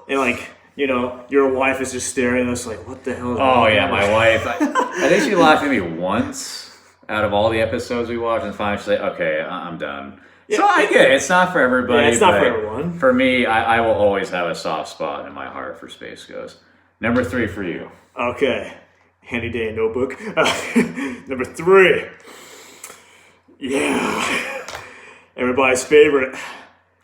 and like. Your wife is just staring at us like, what the hell is Oh, yeah, my wife. I think she laughed at me once out of all the episodes we watched, and finally she's like, okay, I'm done. Yeah, so I get it. It's not for everybody. Yeah, it's not for everyone. For me, I will always have a soft spot in my heart for Space Ghost. Number 3 for you. Okay. Handy Dandy Notebook. Number 3. Yeah. Everybody's favorite.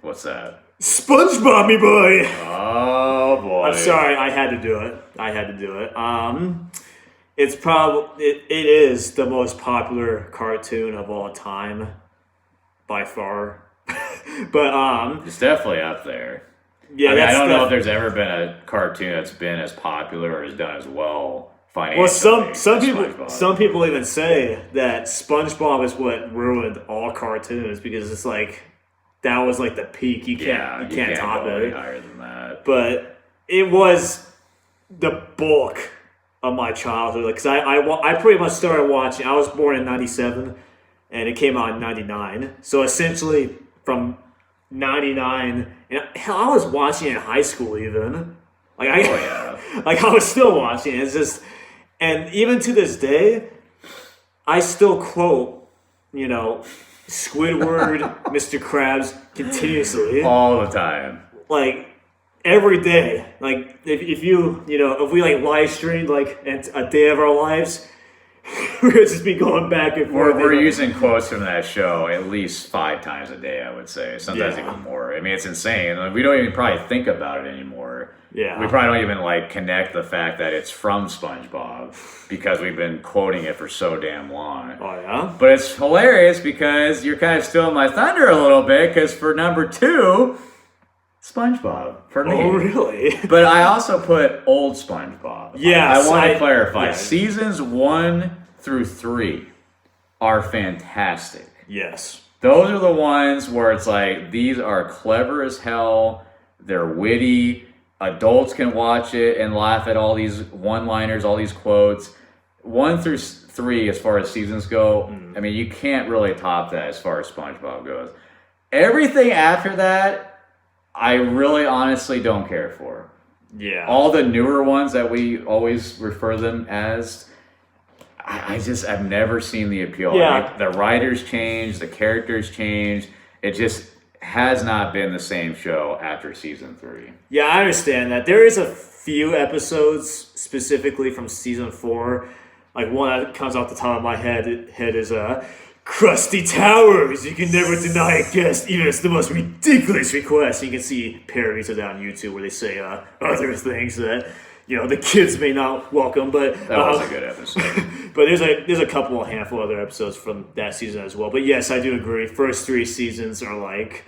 What's that? SpongeBob, me boy. Oh boy! I'm sorry, I had to do it. It's it is the most popular cartoon of all time, by far. But it's definitely up there. Yeah, I don't know if there's ever been a cartoon that's been as popular or has done as well financially. Well, some people even say that SpongeBob is what ruined all cartoons because it's like. That was like the peak. You can't top go it. any higher than that. But it was the bulk of my childhood. Because I pretty much started watching. I was born in '97, and it came out in '99. So essentially, from '99, and hell, I was watching it in high school even. Like I was still watching it. It's just, and even to this day, I still quote, Squidward, Mr. Krabs, continuously. All the time. Like, every day. Like, if we, like, live streamed, like, a day of our lives, we would just be going back and forth. We're using quotes from that show at least 5 times a day, I would say. Sometimes even more. I mean, it's insane. Like, we don't even probably think about it anymore. Yeah. We probably don't even, like, connect the fact that it's from SpongeBob because we've been quoting it for so damn long. Oh, yeah? But it's hilarious because you're kind of stealing my thunder a little bit because for number 2, SpongeBob for me. Oh, really? But I also put old SpongeBob. Yes. I want to clarify. Yeah. Seasons 1 through 3 are fantastic. Yes. Those are the ones where it's like, these are clever as hell. They're witty. Adults can watch it and laugh at all these one-liners, all these quotes. 1 through 3, as far as seasons go, I mean, you can't really top that as far as SpongeBob goes. Everything after that, I really honestly don't care for. Yeah. All the newer ones that we always refer them as, I've never seen the appeal. Yeah. I mean, the writers changed, the characters changed. It just has not been the same show after season 3. Yeah, I understand that. There is a few episodes specifically from season 4. Like one that comes off the top of my head is Krusty Towers. You can never deny a guest, even if it's the most ridiculous request. You can see parodies of that on YouTube where they say other things that the kids may not welcome. But that was a good episode. But there's a handful other episodes from that season as well. But yes, I do agree. First 3 seasons are like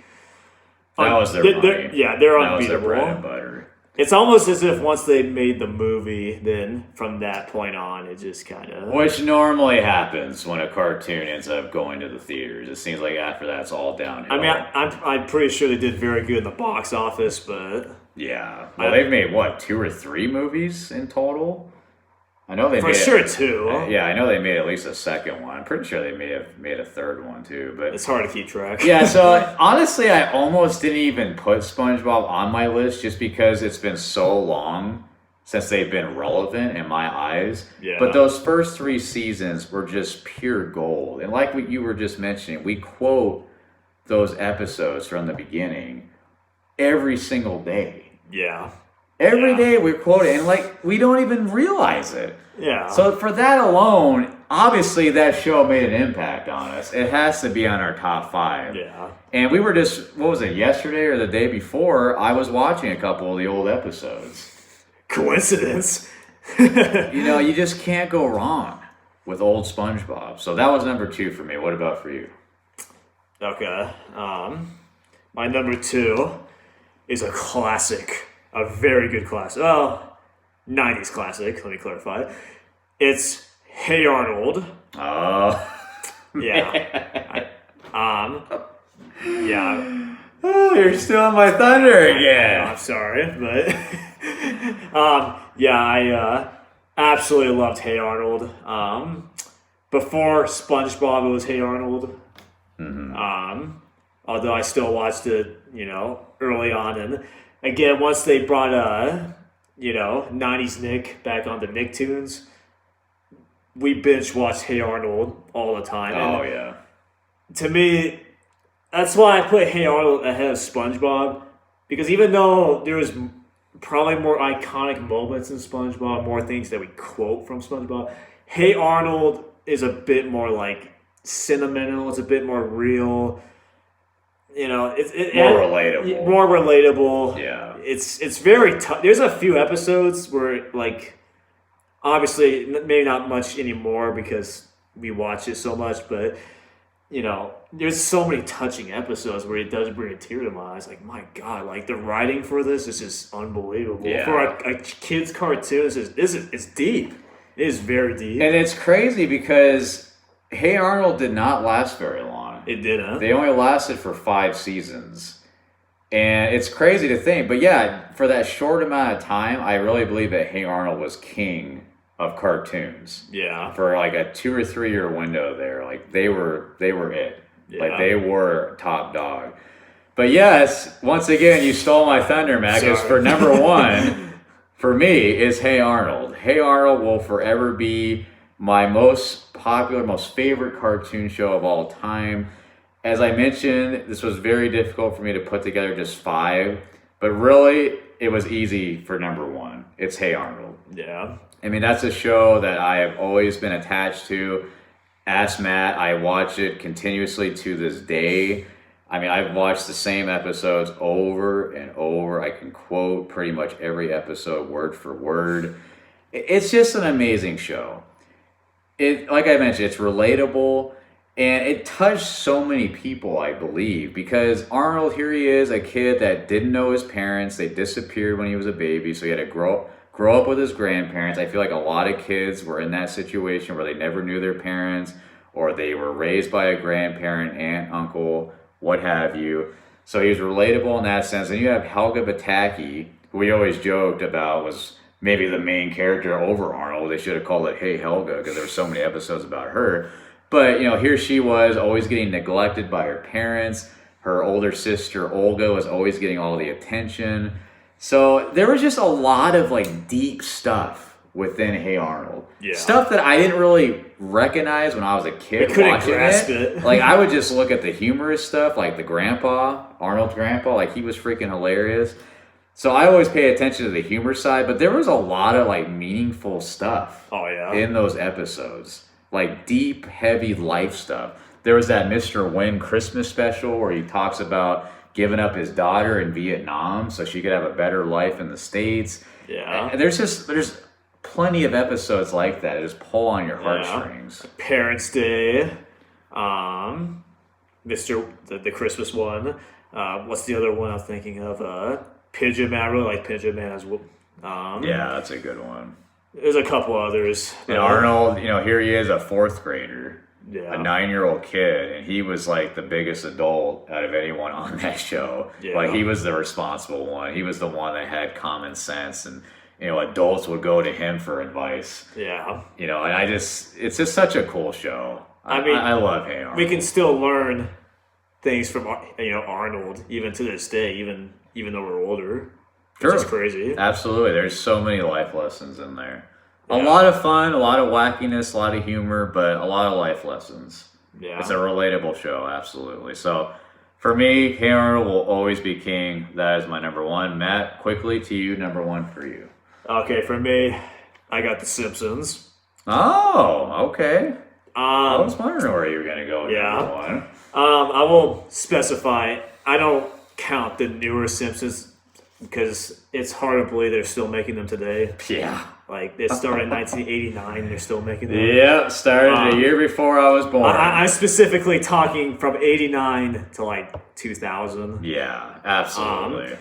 that was their money. They're that unbeatable. was their bread and butter. It's almost as if once they made the movie, then from that point on, it just kind of... Which normally happens when a cartoon ends up going to the theaters. It seems like after that, it's all downhill. I mean, I'm pretty sure they did very good in the box office, but... Yeah. Well, they've made, what, 2 or 3 movies in total? I know they For made... sure, 2. Yeah, I know they made at least a second one. I'm pretty sure they may have made a third one, too. But it's hard to keep track. Yeah, so honestly, I almost didn't even put SpongeBob on my list just because it's been so long since they've been relevant in my eyes. Yeah. But those first 3 seasons were just pure gold. And like what you were just mentioning, we quote those episodes from the beginning every single day. Yeah. Every day we're quoting, and like we don't even realize it. Yeah. So for that alone, obviously that show made an impact on us. It has to be on our top 5. Yeah. And we were just, what was it, yesterday or the day before, I was watching a couple of the old episodes. Coincidence. You know, you just can't go wrong with old SpongeBob. So that was number 2 for me. What about for you? Okay. My number 2 is a classic. A very good classic. Well, 90s classic, let me clarify. It's Hey Arnold. Oh. Yeah. Yeah. Oh, you're stealing my thunder again. I'm sorry, but yeah, I absolutely loved Hey Arnold. Before SpongeBob, it was Hey Arnold. Mm-hmm. Although I still watched it, early on, and again, once they brought 90s Nick back onto Nicktoons, we binge watched Hey Arnold all the time. Oh, and yeah. to me, that's why I put Hey Arnold ahead of SpongeBob, because even though there was probably more iconic moments in SpongeBob, more things that we quote from SpongeBob, Hey Arnold is a bit more like sentimental. It's a bit more real. It's More relatable. More relatable. Yeah. It's very tough. There's a few episodes where, like, obviously maybe not much anymore because we watch it so much, but there's so many touching episodes where it does bring a tear to my eyes. Like, my God, like the writing for this is just unbelievable. Yeah. For a kid's cartoon, it's deep. It is very deep. And it's crazy because Hey Arnold did not last very long. It didn't. They only lasted for 5 seasons. And it's crazy to think. But yeah, for that short amount of time, I really believe that Hey Arnold was king of cartoons. Yeah. For like a 2 or 3 year window there. Like they were it. Yeah. Like they were top dog. But yes, once again, you stole my thunder, Matt, because for number 1, for me, is Hey Arnold. Hey Arnold will forever be my most popular, most favorite cartoon show of all time. As I mentioned, this was very difficult for me to put together just 5, but really, it was easy for number 1. It's Hey Arnold. Yeah. I mean, that's a show that I have always been attached to. Ask Matt, I watch it continuously to this day. I mean, I've watched the same episodes over and over. I can quote pretty much every episode word for word. It's just an amazing show. Like I mentioned, it's relatable, and it touched so many people, I believe, because Arnold, here he is, a kid that didn't know his parents. They disappeared when he was a baby, so he had to grow up with his grandparents. I feel like a lot of kids were in that situation where they never knew their parents, or they were raised by a grandparent, aunt, uncle, what have you. So he was relatable in that sense. And you have Helga Pataki, who we always joked about was maybe the main character over Arnold. They should have called it Hey Helga, because there were so many episodes about her. But, here she was, always getting neglected by her parents. Her older sister, Olga, was always getting all the attention. So there was just a lot of, like, deep stuff within Hey Arnold. Yeah. Stuff that I didn't really recognize when I was a kid watching grasp it. Like, I would just look at the humorous stuff, like the grandpa, Arnold's grandpa, like, he was freaking hilarious. So I always pay attention to the humor side, but there was a lot of, like, meaningful stuff in those episodes. Like, deep, heavy life stuff. There was that Mr. Wynn Christmas special where he talks about giving up his daughter in Vietnam so she could have a better life in the States. Yeah. And there's plenty of episodes like that. It just pull on your heartstrings. Parents' Day. The Christmas one. What's the other one I'm thinking of? Pigeon Man. I really like Pigeon Man as well. Yeah, that's a good one. There's a couple others. And Arnold, here he is, a fourth grader, Yeah. a 9-year-old kid, and he was like the biggest adult out of anyone on that show. Yeah. Like he was the responsible one. He was the one that had common sense, and adults would go to him for advice. Yeah. And it's just such a cool show. I love Hey Arnold. We can still learn things from Arnold even to this day, even though we're older. Sure. Which is crazy. Absolutely. There's so many life lessons in there. A lot of fun, a lot of wackiness, a lot of humor, but a lot of life lessons. Yeah. It's a relatable show, absolutely. So for me, Hey Arnold will always be king. That is my number one. Matt, quickly to you, number one for you. Okay, for me, I got The Simpsons. Oh, okay. I was wondering where you were going to go with number one. I will specify, I don't count the newer Simpsons because it's hard to believe they're still making them today. Yeah. Like, it started in 1989, they're still making them. Yeah, started a year before I was born. I'm specifically talking from 89 to, like, 2000. Yeah, absolutely.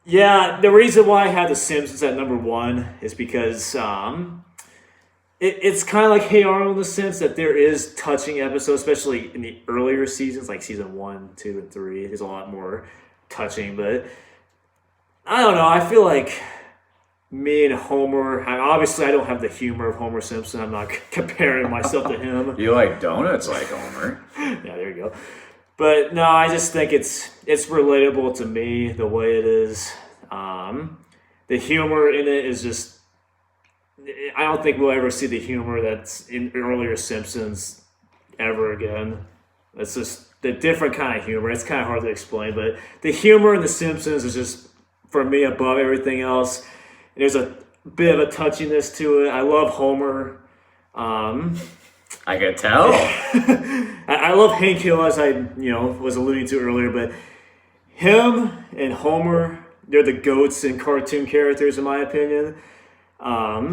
Yeah, the reason why I had The Simpsons at number one is because it's kind of like Hey Arnold in the sense that there is touching episodes, especially in the earlier seasons, like season 1, 2, and 3. There's a lot more touching, but I don't know. I feel like me and Homer, obviously I don't have the humor of Homer Simpson. I'm not comparing myself to him. You like donuts like Homer. Yeah, there you go. But no, I just think it's relatable to me the way it is. The humor in it is just, I don't think we'll ever see the humor that's in earlier Simpsons ever again. It's just the different kind of humor. It's kind of hard to explain, but the humor in The Simpsons is just, for me, above everything else. There's a bit of a touchiness to it. I love Homer. I could tell. I love Hank Hill, as I was alluding to earlier, but him and Homer, they're the goats in cartoon characters, in my opinion. To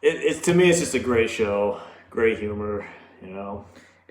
me, it's just a great show, great humor,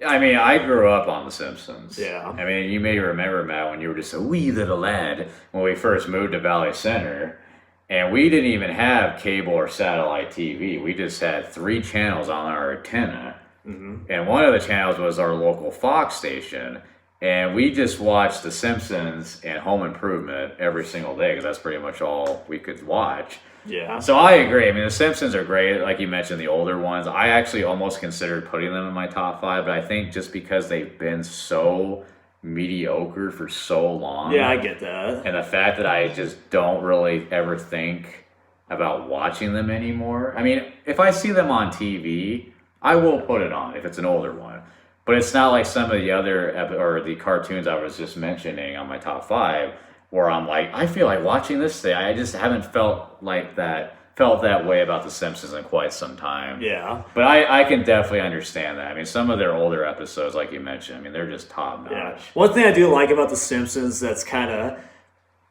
I mean, I grew up on The Simpsons. Yeah. I mean, you may remember, Matt, when you were just a wee little lad when we first moved to Valley Center, and we didn't even have cable or satellite TV. We just had 3 channels on our antenna, and one of the channels was our local Fox station, and we just watched The Simpsons and Home Improvement every single day because that's pretty much all we could watch. Yeah. So I agree. I mean, The Simpsons are great. Like you mentioned, the older ones. I actually almost considered putting them in my top 5, but I think just because they've been so mediocre for so long. Yeah, I get that. And the fact that I just don't really ever think about watching them anymore. I mean, if I see them on TV, I will put it on if it's an older one. But it's not like some of the other or the cartoons I was just mentioning on my top 5, where I'm like, I feel like watching this thing. I just haven't felt that way about The Simpsons in quite some time. Yeah. But I can definitely understand that. I mean, some of their older episodes, like you mentioned, I mean, they're just top notch. Yeah. One thing I do like about The Simpsons that's kind of,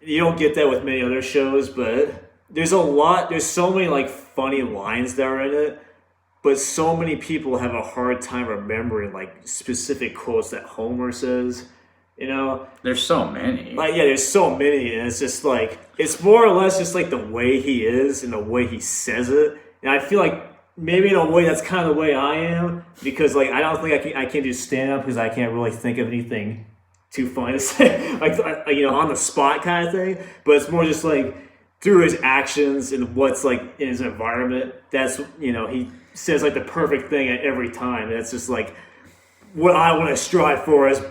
you don't get that with many other shows, but there's so many like funny lines that are in it, but so many people have a hard time remembering like specific quotes that Homer says. There's so many. Like, yeah, there's so many, and it's just like, it's more or less just like the way he is and the way he says it. And I feel like maybe in a way that's kind of the way I am, because like I don't think I can do stand up because I can't really think of anything too funny to say, like on the spot kind of thing. But it's more just like through his actions and what's like in his environment. That's he says like the perfect thing at every time. And it's just like what I want to strive for as.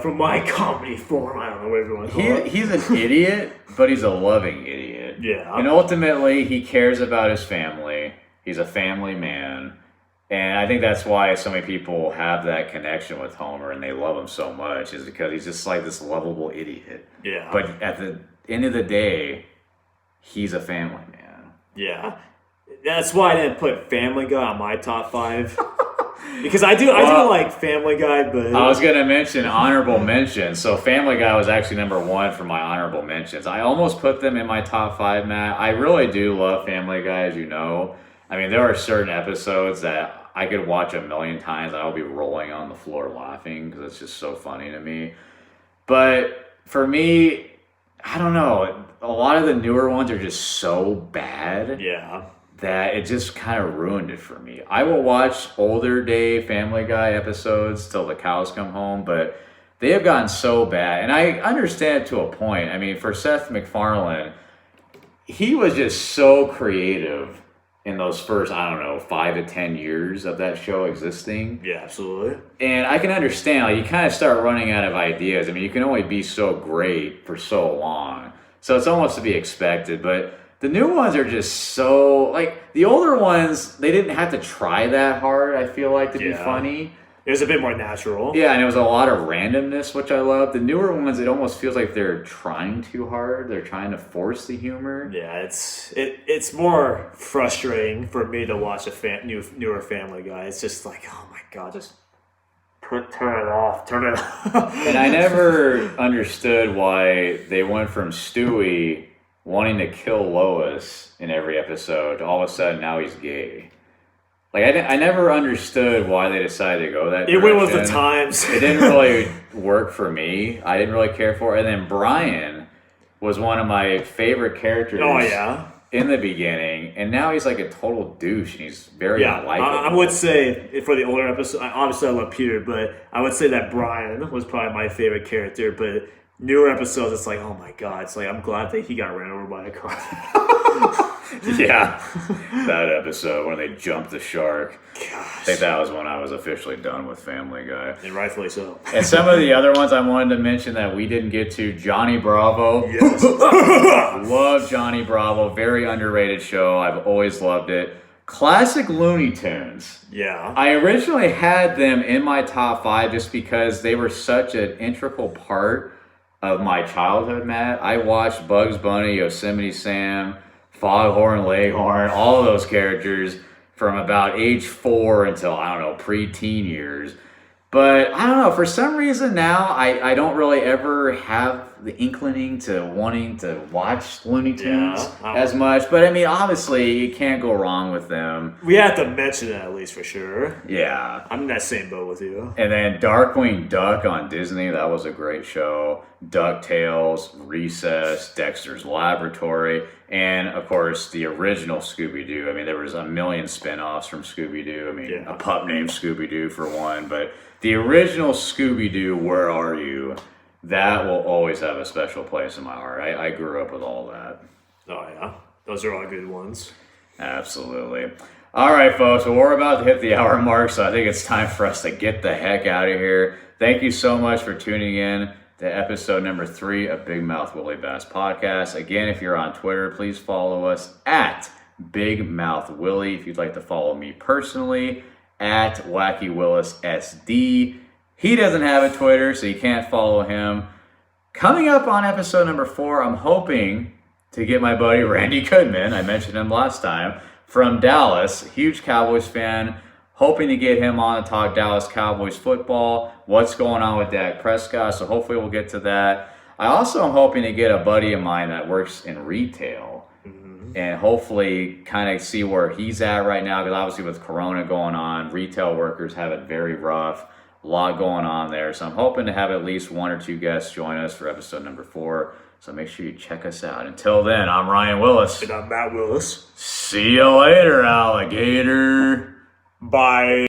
From my comedy form, I don't know what everyone calls it. He's an idiot, but he's a loving idiot. Yeah. And ultimately, he cares about his family. He's a family man. And I think that's why so many people have that connection with Homer and they love him so much, is because he's just like this lovable idiot. Yeah. But at the end of the day, he's a family man. Yeah. That's why I didn't put Family Guy on my top 5. Because I do like Family Guy, but I was gonna mention honorable mentions. So Family Guy was actually number 1 for my honorable mentions. I almost put them in my top 5, Matt. I really do love Family Guy, as you know. I mean, there are certain episodes that I could watch a million times and I'll be rolling on the floor laughing because it's just so funny to me. But for me, I don't know. A lot of the newer ones are just so bad Yeah. that it just kind of ruined it for me. I will watch older day Family Guy episodes till the cows come home, but they have gotten so bad. And I understand to a point. I mean, for Seth MacFarlane, he was just so creative in those first, I don't know, 5 to 10 years of that show existing. Yeah, absolutely. And I can understand, like, you kind of start running out of ideas. I mean, you can only be so great for so long. So it's almost to be expected. But the new ones are just so, like, the older ones, they didn't have to try that hard, I feel like, to be funny. It was a bit more natural. Yeah, and it was a lot of randomness, which I love. The newer ones, it almost feels like they're trying too hard. They're trying to force the humor. Yeah, it's more frustrating for me to watch a newer Family Guy. It's just like, oh my god, just turn it off, turn it off. And I never understood why they went from Stewie wanting to kill Lois in every episode to all of a sudden now he's gay. Like, I never understood why they decided to go that direction. It went with the times. It didn't really work for me. I didn't really care for it. And then Brian was one of my favorite characters in the beginning. And now he's like a total douche, and he's very unlikable. I would say, for the older episode, obviously I love Peter, but I would say that Brian was probably my favorite character. But newer episodes, it's like, oh my god, it's like, I'm glad that he got ran over by a car. Yeah, that episode when they jumped the shark. Gosh. I think that was when I was officially done with Family Guy. And rightfully so. And some of the other ones I wanted to mention that we didn't get to, Johnny Bravo. Yes. Love Johnny Bravo. Very underrated show. I've always loved it. Classic Looney Tunes. Yeah. I originally had them in my top 5 just because they were such an integral part of my childhood, Matt. I watched Bugs Bunny, Yosemite Sam, Foghorn Leghorn, all of those characters from about age 4 until, I don't know, pre-teen years. But I don't know, for some reason now, I don't really ever have the inclining to wanting to watch Looney Tunes as much. But I mean, obviously, you can't go wrong with them. We have to mention it at least for sure. Yeah. I'm in that same boat with you. And then Darkwing Duck on Disney, that was a great show. DuckTales, Recess, Dexter's Laboratory, and of course the original Scooby-Doo. I mean, there was a million spin-offs from Scooby-Doo. I mean, a pup named Scooby-Doo for one, but the original Scooby-Doo, Where Are You? That will always have a special place in my heart. I grew up with all that. Oh yeah, those are all good ones. Absolutely. All right, folks, well, we're about to hit the hour mark, so I think it's time for us to get the heck out of here. Thank you so much for tuning in to episode number 3 of Big Mouth Willie Bass Podcast. Again, if you're on Twitter, please follow us at Big Mouth Willie. If you'd like to follow me personally, at Wacky Willis SD. He doesn't have a Twitter, so you can't follow him. Coming up on episode number 4, I'm hoping to get my buddy Randy Goodman, I mentioned him last time, from Dallas, huge Cowboys fan, hoping to get him on to talk Dallas Cowboys football, what's going on with Dak Prescott, so hopefully we'll get to that. I also am hoping to get a buddy of mine that works in retail and hopefully kind of see where he's at right now, because obviously with Corona going on, retail workers have it very rough, a lot going on there. So I'm hoping to have at least 1 or 2 guests join us for episode number 4. So make sure you check us out. Until then, I'm Ryan Willis. And I'm Matt Willis. See you later, alligator. Bye.